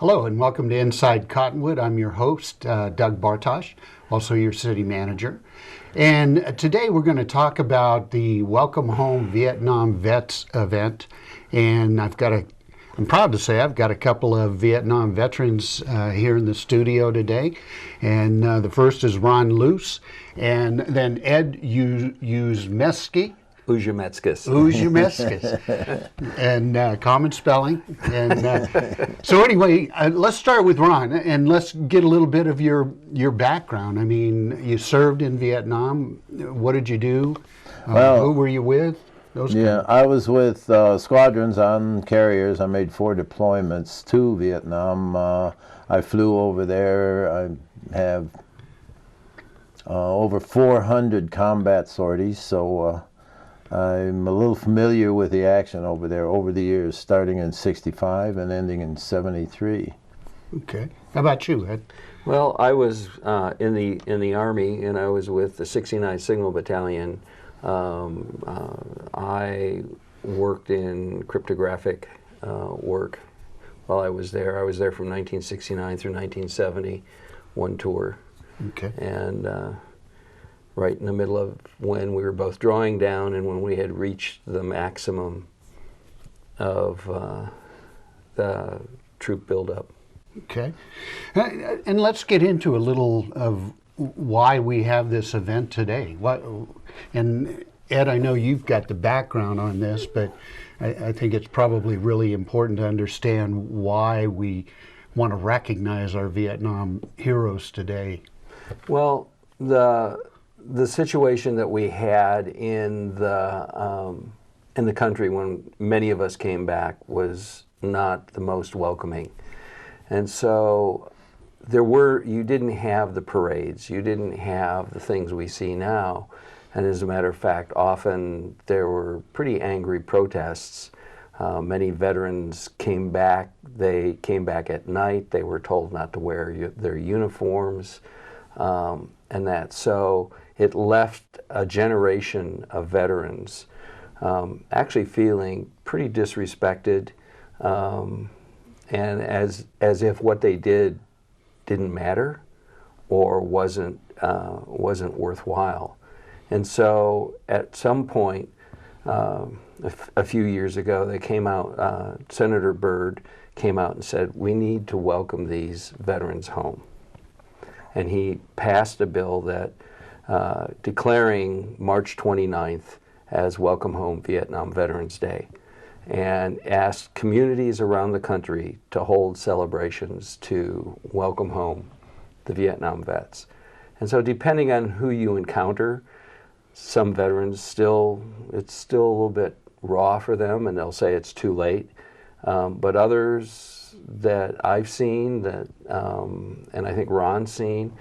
Hello and welcome to Inside Cottonwood. I'm your host, Doug Bartosh, also your city manager. And today we're going to talk about the Welcome Home Vietnam Vets event. And I'm proud to say I've got a couple of Vietnam veterans here in the studio today. And the first is Ron Luce, and then Ed Uzumeckis. And common spelling. And so anyway, let's start with Ron, and let's get a little bit of your background. I mean, you served in Vietnam. What did you do? Who were you with? I was with squadrons on carriers. I made 4 deployments to Vietnam. I flew over there. I have over 400 combat sorties, so I'm a little familiar with the action over there over the years, starting in '65 and ending in '73. Okay. How about you, Ed? Well, I was in the Army, and I was with the 69th Signal Battalion. I worked in cryptographic work while I was there. I was there from 1969 through 1970, one tour. Okay. And right in the middle of when we were both drawing down and when we had reached the maximum of the troop buildup. Okay. And let's get into a little of why we have this event today. And Ed, I know you've got the background on this, but I think it's probably really important to understand why we want to recognize our Vietnam heroes today. Well, the situation that we had in the country when many of us came back was not the most welcoming. And so you didn't have the parades, you didn't have the things we see now. And as a matter of fact, often there were pretty angry protests. Many veterans came back. They came back at night. They were told not to wear their uniforms and that. So it left a generation of veterans actually feeling pretty disrespected, and as if what they did didn't matter or wasn't worthwhile. And so at some point, a few years ago, they came out, Senator Byrd came out and said, we need to welcome these veterans home. And he passed a bill that declaring March 29th as Welcome Home Vietnam Veterans Day, and asked communities around the country to hold celebrations to welcome home the Vietnam vets. And so depending on who you encounter, some veterans it's still a little bit raw for them, and they'll say it's too late. But others that I've seen, and I think Ron's seen,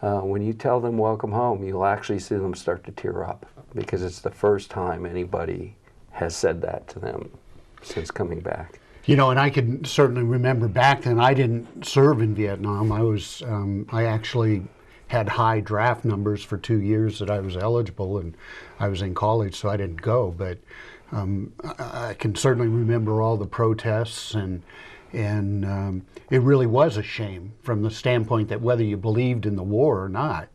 when you tell them welcome home, you'll actually see them start to tear up, because it's the first time anybody has said that to them since coming back. You know, and I can certainly remember back then, I didn't serve in Vietnam. I actually had high draft numbers for 2 years that I was eligible, and I was in college, so I didn't go. But I can certainly remember all the protests, and it really was a shame from the standpoint that whether you believed in the war or not,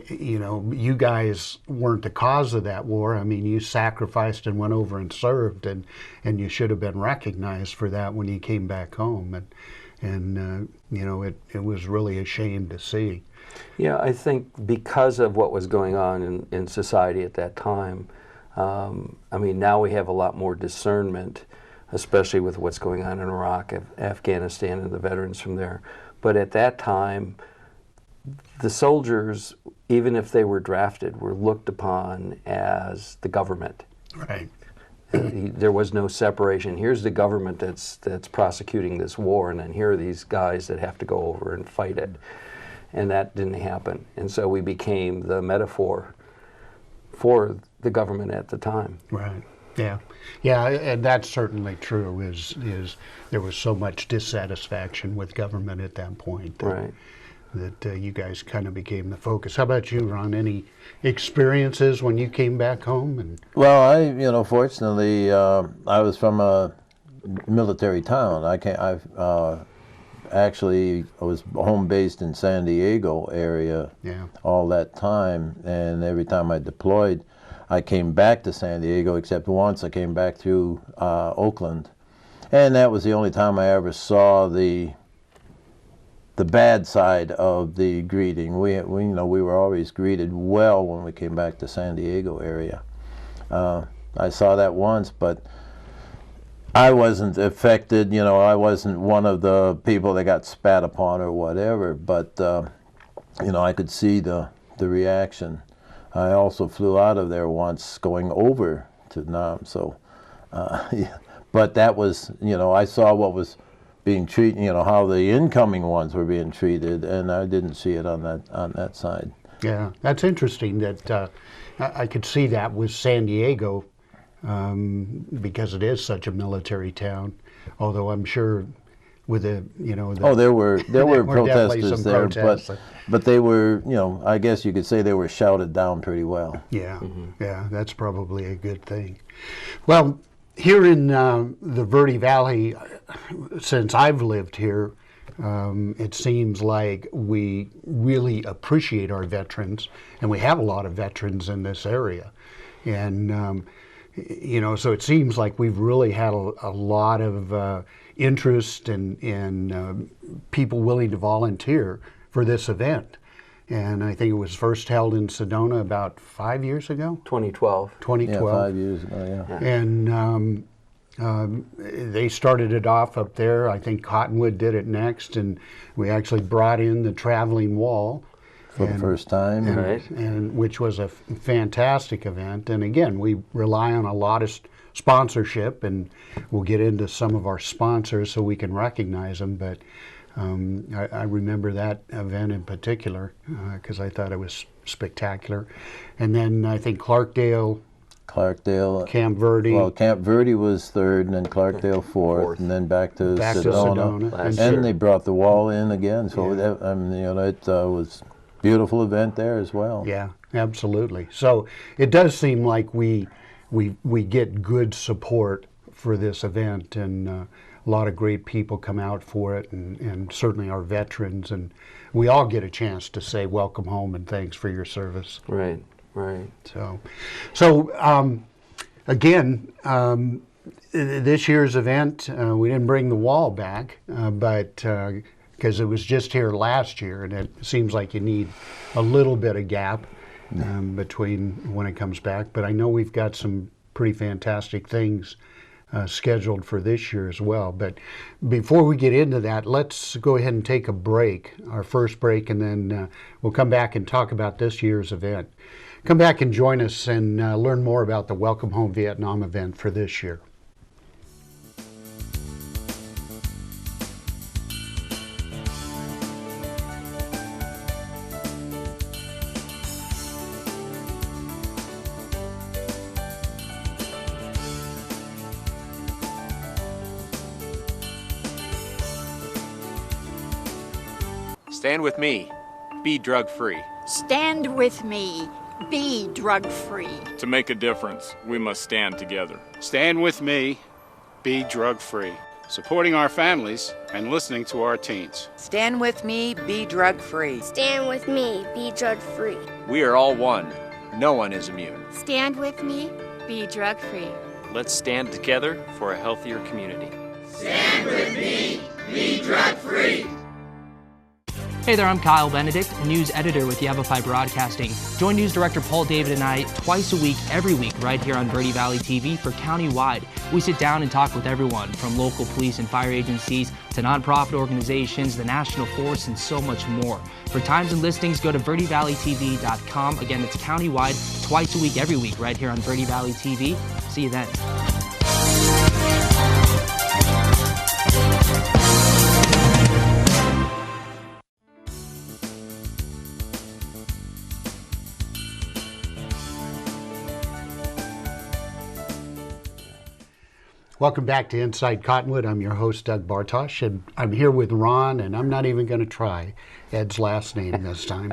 you know, you guys weren't the cause of that war. I mean, you sacrificed and went over and served, and you should have been recognized for that when you came back home. And you know, it was really a shame to see. Yeah, I think because of what was going on in society at that time, I mean, now we have a lot more discernment, especially with what's going on in Iraq, Afghanistan, and the veterans from there. But at that time, the soldiers, even if they were drafted, were looked upon as the government. Right. There was no separation. Here's the government that's prosecuting this war, and then here are these guys that have to go over and fight it. And that didn't happen. And so we became the metaphor for the government at the time. Right. Yeah. Yeah, and that's certainly true, is there was so much dissatisfaction with government at that point. Right. That you guys kind of became the focus. How about you, Ron? Any experiences when you came back home? Well, fortunately, I was from a military town. actually, I was home based in San Diego area Yeah. all that time, and every time I deployed, I came back to San Diego, except once I came back through Oakland, and that was the only time I ever saw the bad side of the greeting. We were always greeted well when we came back to San Diego area. I saw that once, but I wasn't affected. I wasn't one of the people that got spat upon or whatever. But I could see the reaction. I also flew out of there once going over to Nam. So, yeah. But that was, I saw what was being treated, how the incoming ones were being treated, and I didn't see it on that side. Yeah, that's interesting that I could see that with San Diego because it is such a military town. Although I'm sure with the there were definitely protesters some there, protests. but they were, I guess you could say they were shouted down pretty well. Yeah, yeah, that's probably a good thing. Well, here in the Verde Valley, since I've lived here, it seems like we really appreciate our veterans, and we have a lot of veterans in this area. And, so it seems like we've really had a lot of interest and people willing to volunteer for this event. And I think it was first held in Sedona about 5 years ago? 2012. 2012. Yeah, 5 years ago, yeah. And they started it off up there. I think Cottonwood did it next, and we actually brought in the traveling wall For the first time. Right. and which was a fantastic event. And again, we rely on a lot of sponsorship, and we'll get into some of our sponsors so we can recognize them. But I remember that event in particular because I thought it was spectacular. And then I think Clarkdale, Camp Verde. Well, Camp Verde was third, and then Clarkdale fourth, and then back to Sedona. And they brought the wall in again. So that, it was a beautiful event there as well. Yeah, absolutely. So it does seem like we get good support for this event, and a lot of great people come out for it, and certainly our veterans, and we all get a chance to say welcome home and thanks for your service. Right. Right. So again, this year's event, we didn't bring the wall back, but because it was just here last year, and it seems like you need a little bit of gap between when it comes back. But I know we've got some pretty fantastic things scheduled for this year as well. But before we get into that, let's go ahead and take a break, our first break, and then we'll come back and talk about this year's event. Come back and join us and learn more about the Welcome Home Vietnam event for this year. Stand with me. Be drug-free. Stand with me. Be drug-free. To make a difference, we must stand together. Stand with me. Be drug-free. Supporting our families and listening to our teens. Stand with me, be drug-free. Stand with me, be drug-free. We are all one. No one is immune. Stand with me. Be drug-free. Let's stand together for a healthier community. Stand with me. Be drug-free. Hey there, I'm Kyle Benedict, news editor with Yavapai Broadcasting. Join news director Paul David and I twice a week, every week, right here on Verde Valley TV for Countywide. We sit down and talk with everyone from local police and fire agencies to nonprofit organizations, the National Force, and so much more. For times and listings, go to verdevalleytv.com. Again, it's Countywide, twice a week, every week, right here on Verde Valley TV. See you then. Welcome back to Inside Cottonwood. I'm your host, Doug Bartosh, and I'm here with Ron, and I'm not even going to try Ed's last name this time.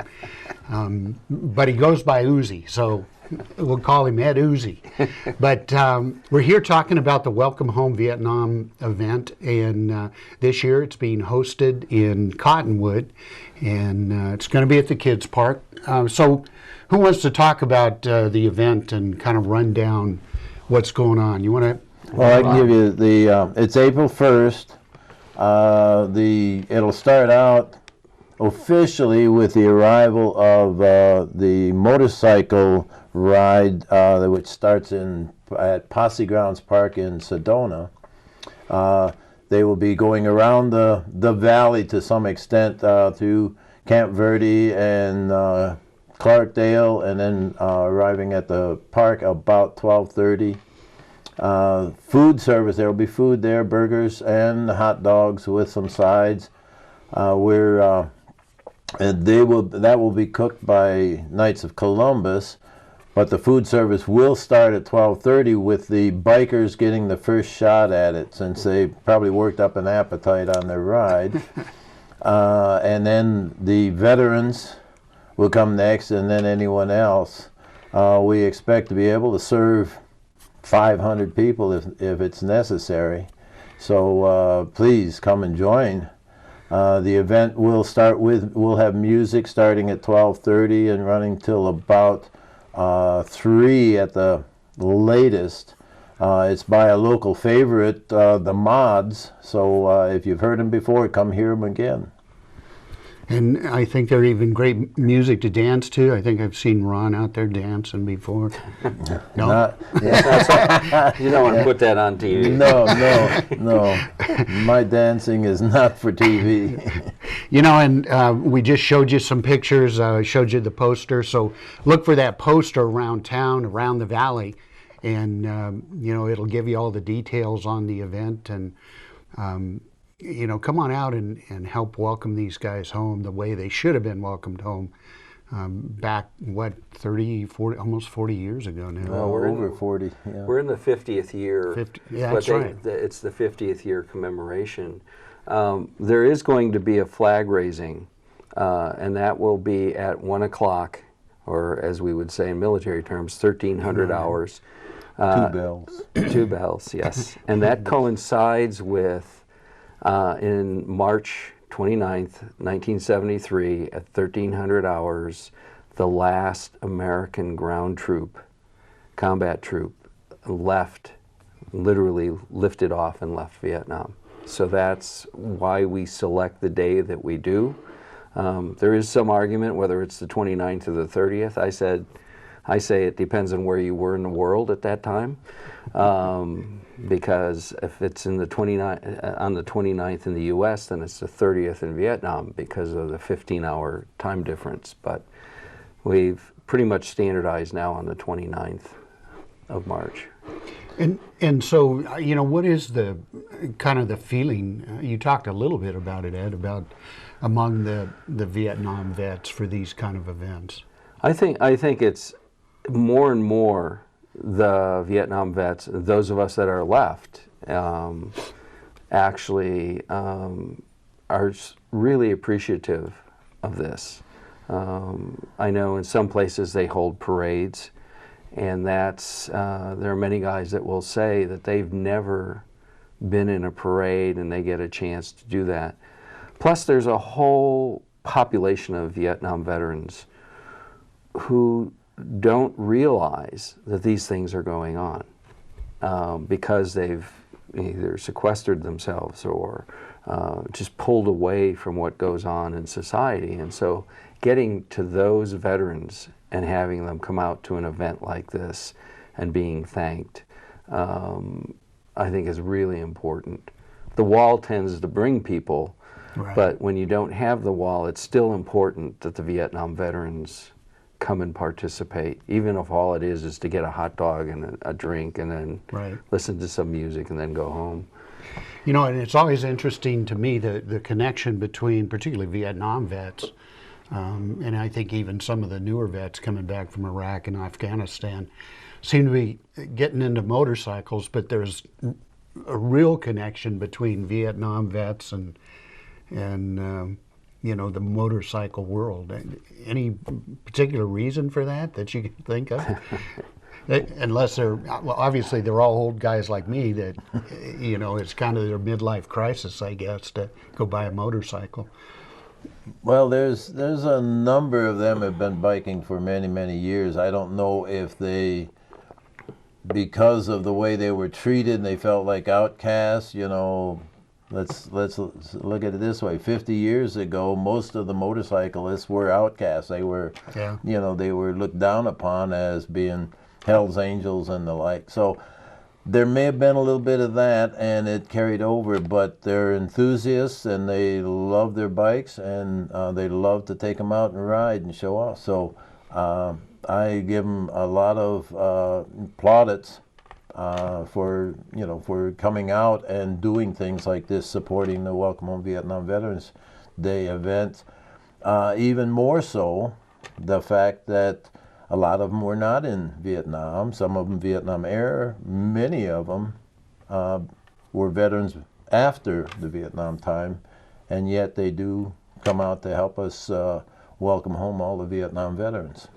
But he goes by Uzi, so We'll call him Ed Uzi. But we're here talking about the Welcome Home Vietnam event, and this year it's being hosted in Cottonwood, and it's going to be at the Kids Park. So who wants to talk about the event and kind of run down what's going on? You want to? Well, I can give you the, it's April 1st. It'll start out officially with the arrival of the motorcycle ride, which starts at Posse Grounds Park in Sedona. They will be going around the valley to some extent through Camp Verde and Clarkdale, and then arriving at the park about 12:30. Food service, there will be food there, burgers and hot dogs with some sides. That will be cooked by Knights of Columbus, but the food service will start at 12:30 with the bikers getting the first shot at it, since they probably worked up an appetite on their ride. And then the veterans will come next, and then anyone else. We expect to be able to serve 500 people if it's necessary. So please come and join. The event will start we'll have music starting at 12:30 and running till about 3 at the latest. It's by a local favorite, the Mods. So if you've heard them before, come hear them again. And I think they're even great music to dance to. I think I've seen Ron out there dancing before. No? You don't want to put that on TV. No. My dancing is not for TV. You know, and we just showed you some pictures. Showed you the poster. So look for that poster around town, around the valley, and you know, it'll give you all the details on the event. And you know, come on out and help welcome these guys home the way they should have been welcomed home back, 30, 40, almost 40 years ago now. Well, we're over 40. Yeah. We're in the 50th year. Yeah, that's right. It's the 50th year commemoration. There is going to be a flag raising, and that will be at 1 o'clock, or as we would say in military terms, 1300 hours. 2 bells. 2 bells, yes. And that coincides with in March 29th, 1973, at 1300 hours, the last American ground troop, combat troop, literally lifted off and left Vietnam. So that's why we select the day that we do. There is some argument whether it's the 29th or the 30th. I say it depends on where you were in the world at that time. Because if it's on the 29th in the U.S., then it's the 30th in Vietnam because of the 15-hour time difference. But we've pretty much standardized now on the 29th of March. And so, you know, what is the kind of the feeling? You talked a little bit about it, Ed, about among the Vietnam vets for these kind of events. I think it's more and more the Vietnam vets, those of us that are left, actually are really appreciative of this. I know in some places they hold parades, and that's there are many guys that will say that they've never been in a parade and they get a chance to do that. Plus, there's a whole population of Vietnam veterans who don't realize that these things are going on because they've either sequestered themselves or just pulled away from what goes on in society. And so getting to those veterans and having them come out to an event like this and being thanked, I think is really important. The wall tends to bring people, right, but when you don't have the wall, it's still important that the Vietnam veterans come and participate, even if all it is to get a hot dog and a drink and then right, listen to some music and then go home. You know, and it's always interesting to me the connection between particularly Vietnam vets and I think even some of the newer vets coming back from Iraq and Afghanistan seem to be getting into motorcycles, but there's a real connection between Vietnam vets and the motorcycle world. Any particular reason for that you can think of? Unless obviously they're all old guys like me that, it's kind of their midlife crisis, I guess, to go buy a motorcycle. Well, there's a number of them have been biking for many, many years. I don't know if they, because of the way they were treated, they felt like outcasts. Let's look at it this way. 50 years ago, most of the motorcyclists were outcasts. They were, they were looked down upon as being Hell's Angels and the like. So there may have been a little bit of that, and it carried over, but they're enthusiasts, and they love their bikes, and they love to take them out and ride and show off. So I give them a lot of plaudits for coming out and doing things like this, supporting the Welcome Home Vietnam Veterans Day event. Even more so, the fact that a lot of them were not in Vietnam, some of them Vietnam era, many of them were veterans after the Vietnam time, and yet they do come out to help us welcome home all the Vietnam veterans.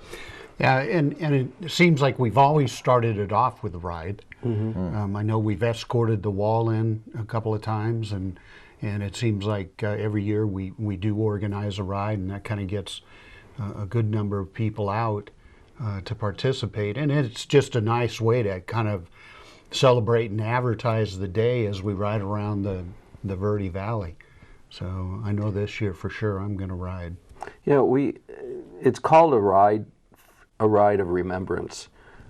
Yeah, and it seems like we've always started it off with a ride. I know we've escorted the wall in a couple of times, and it seems like every year we do organize a ride, and that kind of gets a good number of people out to participate. And it's just a nice way to kind of celebrate and advertise the day as we ride around the Verde Valley. So I know this year for sure I'm going to ride. It's called a ride of remembrance.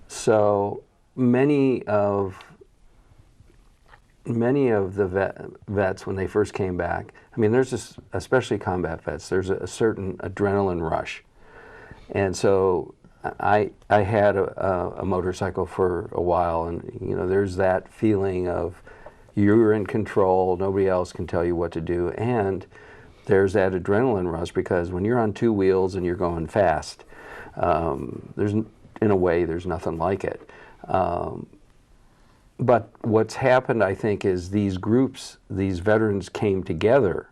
So many of the vets, when they first came back, I mean, there's this, especially combat vets, there's a certain adrenaline rush. And so I had a motorcycle for a while, and there's that feeling of you're in control, nobody else can tell you what to do, and there's that adrenaline rush because when you're on two wheels and you're going fast, in a way there's nothing like it. But what's happened, I think, is these groups, these veterans came together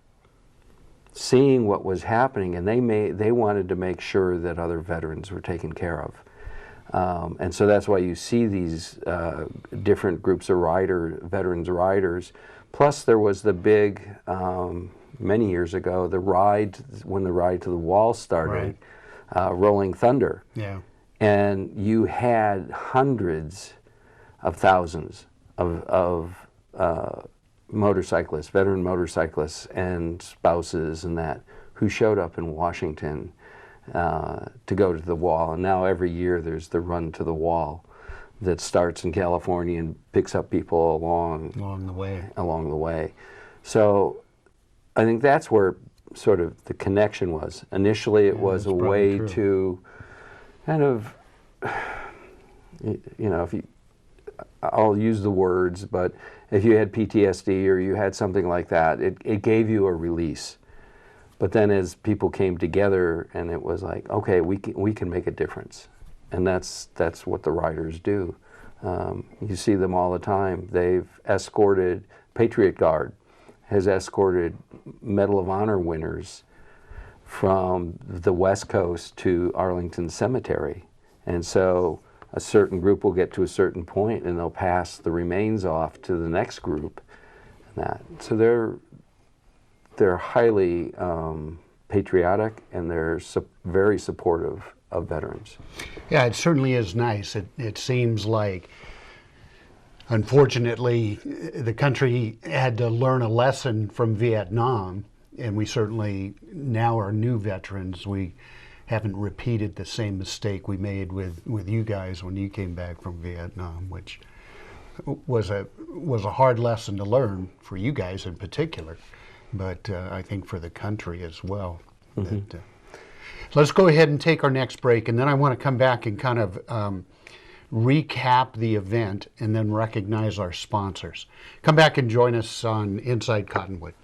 seeing what was happening, and they wanted to make sure that other veterans were taken care of. And so that's why you see these different groups of veterans riders. Plus there was the big, many years ago, when the Ride to the Wall started, Rolling Thunder. Yeah. And you had hundreds of thousands of motorcyclists, veteran motorcyclists and spouses and that, who showed up in Washington to go to the wall. And now every year there's the Run to the Wall that starts in California and picks up people along the way. So I think that's where sort of the connection was. Initially it was a way to kind of, I'll use the words, but if you had PTSD or you had something like that, it gave you a release. But then as people came together, and it was like, okay, we can make a difference. And that's what the riders do. You see them all the time. They've escorted, Patriot Guard has escorted Medal of Honor winners from the West Coast to Arlington Cemetery. And so a certain group will get to a certain point and they'll pass the remains off to the next group. And that. So they're highly patriotic, and they're very supportive of veterans. Yeah, it certainly is nice. It seems like, unfortunately, the country had to learn a lesson from Vietnam, and we certainly now are new veterans. We haven't repeated the same mistake we made with you guys when you came back from Vietnam, which was a hard lesson to learn for you guys in particular, but I think for the country as well. Mm-hmm. Let's go ahead and take our next break, and then I want to come back and kind of recap the event and then recognize our sponsors. Come back and join us on Inside Cottonwood.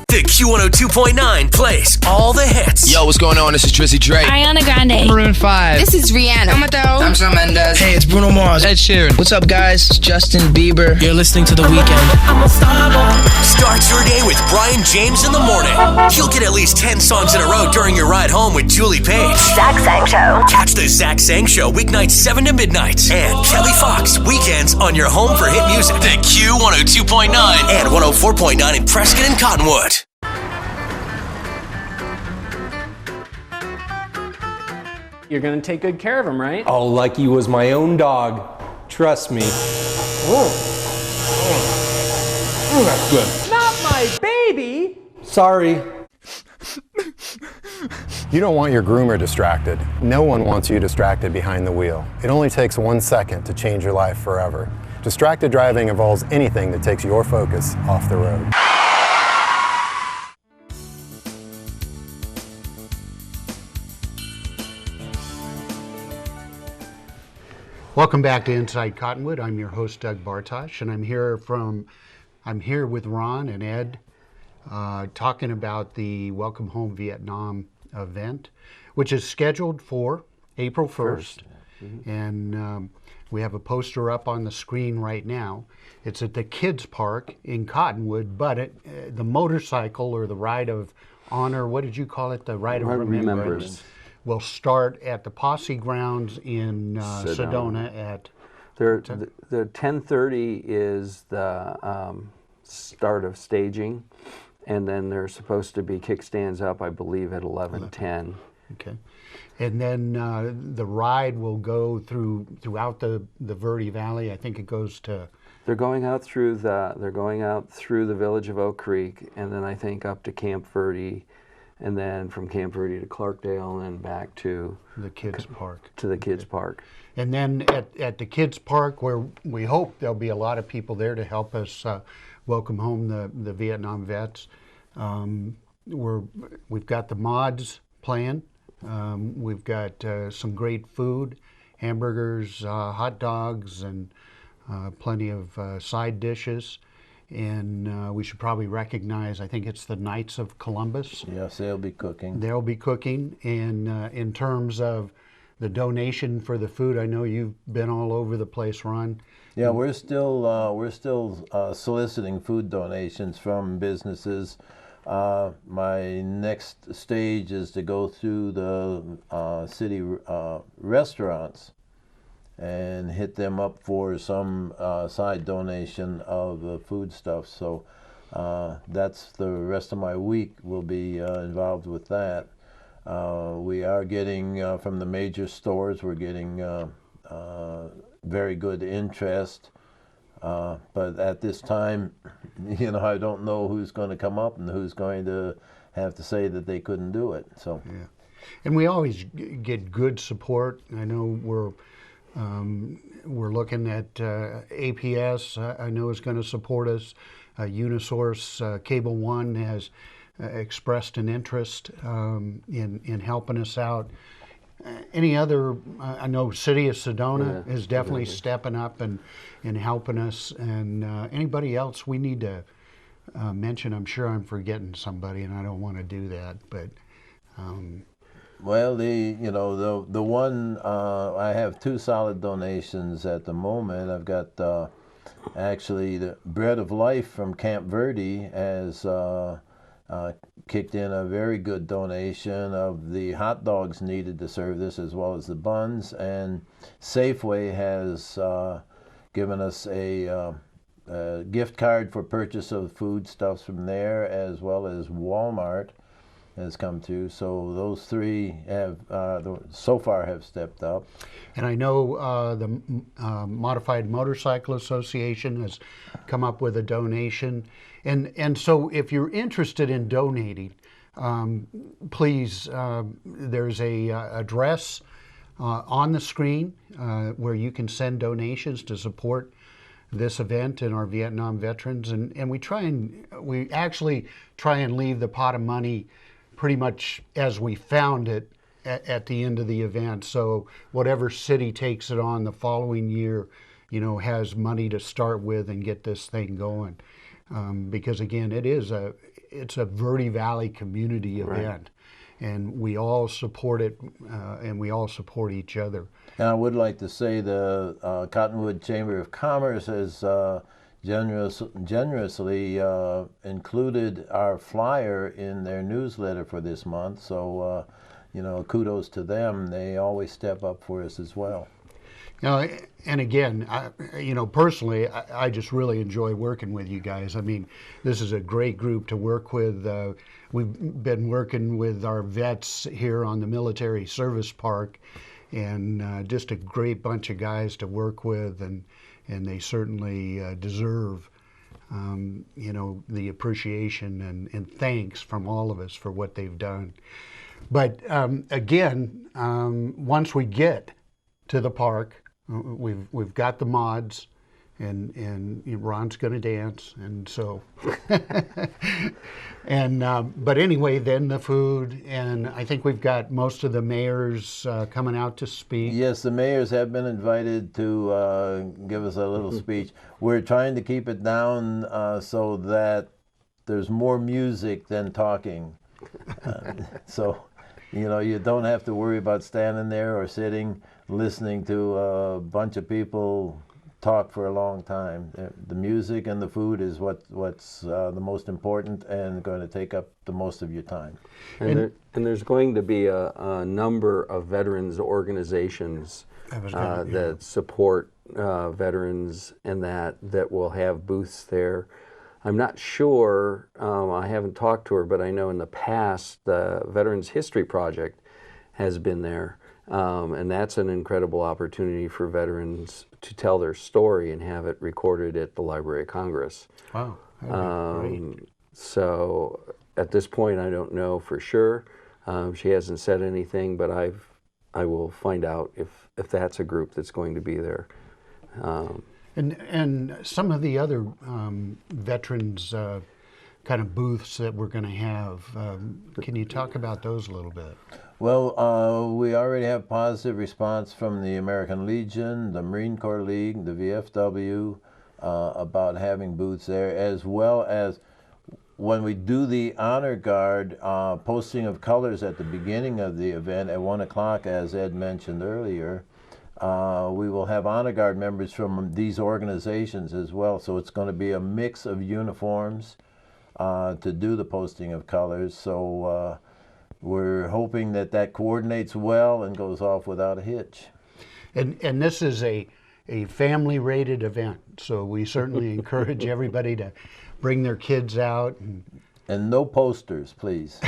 The Q102.9 plays all the hits. Yo, what's going on? This is Drizzy Drake. Ariana Grande. Maroon 5. This is Rihanna. I'm Shawn Mendes. Hey, it's Bruno Mars. Ed Sheeran. What's up, guys? It's Justin Bieber. You're listening to The Weeknd. Start your day with Brian James in the morning. You'll get at least 10 songs in a row during your ride home with Julie Page. Zach Sang Show. Catch the Zach Sang Show weeknights 7 to midnight. And Kelly Fox weekends on your home for hit music. The Q102.9 and 104.9 in Prescott and Cottonwood. You're going to take good care of him, right? Oh, like he was my own dog. Trust me. That's good. Not my baby! Sorry. You don't want your groomer distracted. No one wants you distracted behind the wheel. It only takes 1 second to change your life forever. Distracted driving involves anything that takes your focus off the road. Welcome back to Inside Cottonwood. I'm your host, Doug Bartosh, and I'm here with Ron and Ed talking about the Welcome Home Vietnam event, which is scheduled for April 1st. Mm-hmm. And we have a poster up on the screen right now. It's at the Kids Park in Cottonwood, but the motorcycle or the Ride of Honor, what did you call it? The Ride of Remembrance. Will start at the Posse Grounds in Sedona at... The 10:30 is the start of staging, and then there's supposed to be kickstands up, I believe, at 11:10. Okay. And then the ride will go throughout the Verde Valley. I think it goes to... They're going out through the village of Oak Creek, and then I think up to Camp Verde, and then from Camp Verde to Clarkdale, and then back to the Kids Park. To the Kids Park. And then at the Kids Park, where we hope there'll be a lot of people there to help us welcome home the Vietnam vets. We've got the mods planned. We've got some great food, hamburgers, hot dogs, and plenty of side dishes. And we should probably recognize, I think it's the Knights of Columbus. Yes, they'll be cooking. They'll be cooking. And in terms of the donation for the food, I know you've been all over the place, Ron. Yeah, we're still soliciting food donations from businesses. My next stage is to go through the city restaurants and hit them up for some side donation of the food stuff. So that's the rest of my week will be involved with that. We are getting from the major stores, we're getting very good interest. But at this time, I don't know who's going to come up and who's going to have to say that they couldn't do it. So, yeah. And we always get good support. I know we're looking at APS. I know is going to support us. Unisource, Cable One has expressed an interest in helping us out. Any other, I know City of Sedona is definitely stepping up and helping us. And anybody else we need to mention? I'm sure I'm forgetting somebody, and I don't want to do that. But well, the one I have two solid donations at the moment. I've got actually the Bread of Life from Camp Verde has kicked in a very good donation of the hot dogs needed to serve this, as well as the buns. And Safeway has given us a gift card for purchase of foodstuffs from there, as well as Walmart has come through. So those three have so far have stepped up. And I know the Modified Motorcycle Association has come up with a donation. And so if you're interested in donating, please, there's a address on the screen where you can send donations to support this event and our Vietnam veterans. And we actually try and leave the pot of money pretty much as we found it at the end of the event. So whatever city takes it on the following year, has money to start with and get this thing going. Because again, it is it's a Verde Valley community event, and we all support it, and we all support each other. And I would like to say the Cottonwood Chamber of Commerce has generously included our flyer in their newsletter for this month. So, you know, kudos to them. They always step up for us as well. You know, and again, you know, personally, I just really enjoy working with you guys. I mean, this is a great group to work with. We've been working with our vets here on the Military Service Park, and just a great bunch of guys to work with, and they certainly deserve, you know, the appreciation and thanks from all of us for what they've done. But again, once we get to the park, we've got the mods, and Ron's going to dance, and so and but anyway, then the food, and I think we've got most of the mayors coming out to speak. Yes, the mayors have been invited to give us a little speech. We're trying to keep it down so that there's more music than talking. So, you know, you don't have to worry about standing there or sitting, listening to a bunch of people talk for a long time. The music and the food is what's the most important and going to take up the most of your time. And there's going to be a number of veterans organizations that support veterans and that will have booths there. I'm not sure, I haven't talked to her, but I know in the past the Veterans History Project has been there. And that's an incredible opportunity for veterans to tell their story and have it recorded at the Library of Congress. Wow, that'd be great. So at this point, I don't know for sure. She hasn't said anything, but I will find out if that's a group that's going to be there. And some of the other veterans kind of booths that we're going to have, can you talk about those a little bit? Well, we already have positive response from the American Legion, the Marine Corps League, the VFW, about having booths there, as well as when we do the honor guard posting of colors at the beginning of the event at 1 o'clock, as Ed mentioned earlier. We will have honor guard members from these organizations as well, so it's going to be a mix of uniforms to do the posting of colors. So we're hoping that coordinates well and goes off without a hitch. And this is a family-rated event, so we certainly encourage everybody to bring their kids out. And no posters, please.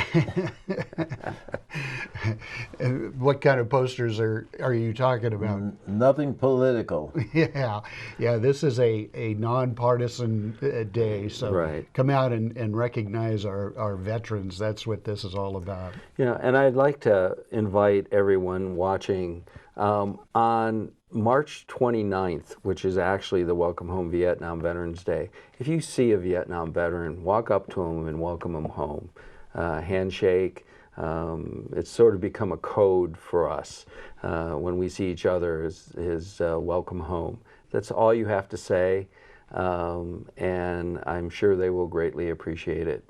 What kind of posters are you talking about? Nothing political. Yeah, this is a nonpartisan day, so come out and recognize our veterans. That's what this is all about. Yeah, and I'd like to invite everyone watching on March 29th, which is actually the Welcome Home Vietnam Veterans Day. If you see a Vietnam veteran, walk up to him and welcome him home. Handshake. It's sort of become a code for us when we see each other is welcome home. That's all you have to say, and I'm sure they will greatly appreciate it.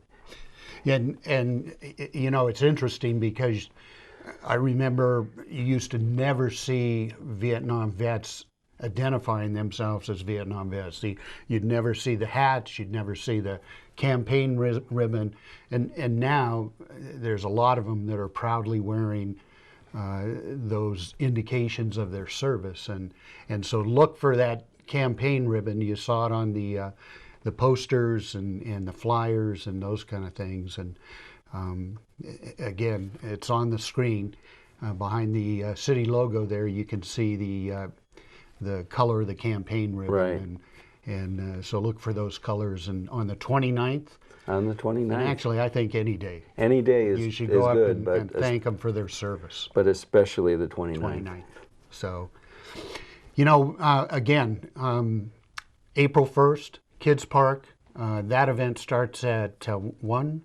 And you know, it's interesting because I remember you used to never see Vietnam vets identifying themselves as Vietnam vets. You'd never see the hats, you'd never see the campaign ribbon, and now there's a lot of them that are proudly wearing those indications of their service, and so look for that campaign ribbon. You saw it on the posters and the flyers and those kind of things, and again, it's on the screen behind the city logo there. You can see the color of the campaign ribbon, and so look for those colors. And on the 29th. On the 29th. And actually, I think any day. Any day is you should go up good, and thank them for their service. But especially the 29th. So, you know, again, April 1st, Kids Park. That event starts at 1.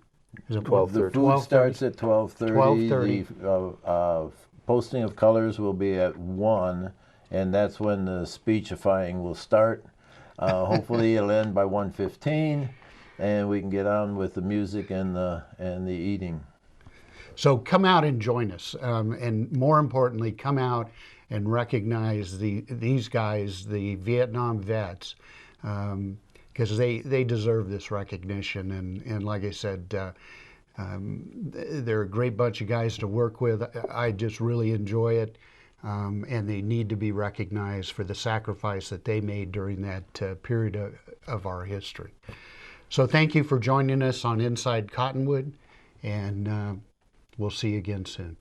Is it 12:30? The food starts at 12:30. 12:30. The posting of colors will be at 1, and that's when the speechifying will start. Hopefully it'll end by 1:15. and we can get on with the music and the eating. So come out and join us, and more importantly, come out and recognize these guys, the Vietnam vets, because they deserve this recognition. And like I said, they're a great bunch of guys to work with. I just really enjoy it, and they need to be recognized for the sacrifice that they made during that period of our history. So thank you for joining us on Inside Cottonwood, and we'll see you again soon.